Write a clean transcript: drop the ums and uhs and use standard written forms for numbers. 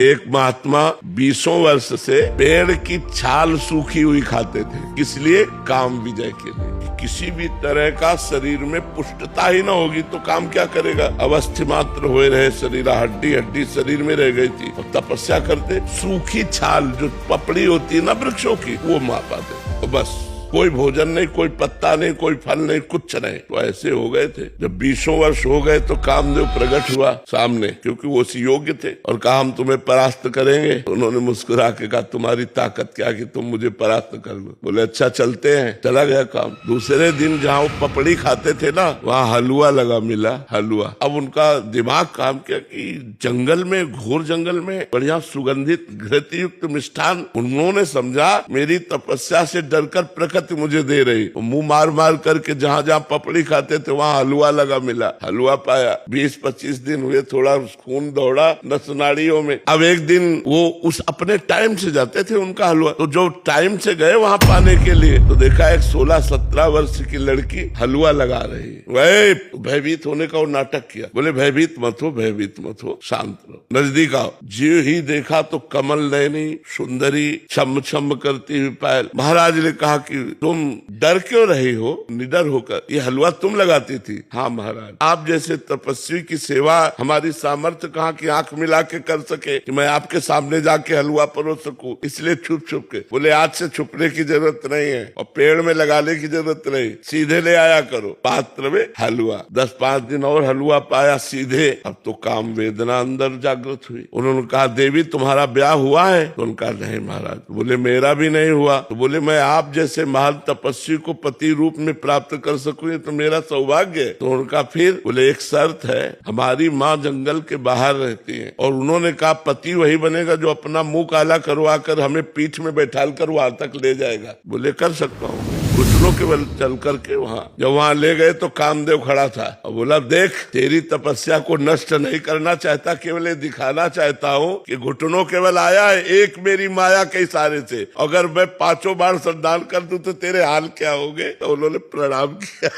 एक महात्मा 20 वर्ष से पेड़ की छाल सूखी हुई खाते थे, किस लिए? काम विजय के लिए। किसी भी तरह का शरीर में पुष्टता ही ना होगी तो काम क्या करेगा? अवस्थि मात्र हुए रहे शरीर, हड्डी हड्डी शरीर में रह गई थी और तपस्या करते। सूखी छाल जो पपड़ी होती है ना वृक्षों की, वो मार पाते, तो बस कोई भोजन नहीं, कोई पत्ता नहीं, कोई फल नहीं, कुछ नहीं। तो ऐसे हो गए थे। जब 20 वर्ष हो गए तो कामदेव प्रकट हुआ सामने, क्योंकि वो उसी योग्य थे, और कहा हम तुम्हें परास्त करेंगे। तो उन्होंने मुस्कुरा के कहा तुम्हारी ताकत क्या कि तुम मुझे परास्त कर लो। बोले अच्छा चलते हैं। चला गया काम। दूसरे दिन जहाँ वो पपड़ी खाते थे ना, वहाँ हलवा लगा मिला, हलवा। अब उनका दिमाग काम किया कि जंगल में, घोर जंगल में बढ़िया सुगंधित घृत युक्त मिष्ठान। उन्होंने समझा मेरी तपस्या से डरकर प्रकट मुझे दे रही। मुंह मार मार करके जहाँ जहाँ पपड़ी खाते थे वहाँ हलवा लगा मिला, हलवा पाया। 20-25 दिन हुए, थोड़ा खून दौड़ा नस नाड़ियों में। अब एक दिन वो उस अपने टाइम से जाते थे उनका हलवा, तो जो टाइम से गए वहाँ पाने के लिए, तो देखा एक 16-17 वर्ष की लड़की हलवा लगा रही। वही भयभीत होने का वो नाटक किया। बोले भयभीत मत हो, भयभीत मत हो, शांत रहो, नजदीक आओ। जी ही देखा तो कमल नयनी सुंदरी छम छम करती हुई पायल। महाराज ने कहा कि तुम डर क्यों रही हो निडर होकर? ये हलवा तुम लगाती थी? हाँ महाराज, आप जैसे तपस्वी की सेवा हमारी सामर्थ्य कहाँ की आंख मिला के कर सके कि मैं आपके सामने जाके हलवा परोस सकूं, इसलिए छुप छुप के। बोले आज से छुपने की जरूरत नहीं है और पेड़ में लगाने की जरूरत नहीं, सीधे ले आया करो पात्र में हलवा। 10-5 दिन और हलवा पाया सीधे। अब तो काम वेदना अंदर जागृत हुई। उन्होंने कहा देवी तुम्हारा ब्याह हुआ है? तो उनका नहीं महाराज। बोले मेरा भी नहीं हुआ। तो बोले मैं आप जैसे महान तपस्वी को पति रूप में प्राप्त कर सकूं, तो मेरा सौभाग्य है। तो उनका फिर बोले एक शर्त है, हमारी माँ जंगल के बाहर रहती है, और उन्होंने कहा पति वही बनेगा जो अपना मुंह काला करवा कर हमें पीठ में बैठाल कर वहां तक ले जाएगा। बोले कर सकता हूँ। घुटनों के बल चल करके जब वहां ले गए तो कामदेव खड़ा था और बोला देख तेरी तपस्या को नष्ट नहीं करना चाहता, केवल ये दिखाना चाहता हूँ कि घुटनों केवल आया है एक मेरी माया के इशारे से। अगर मैं 5 बार संदान कर दूं तो तेरे हाल क्या होंगे? तो उन्होंने प्रणाम किया।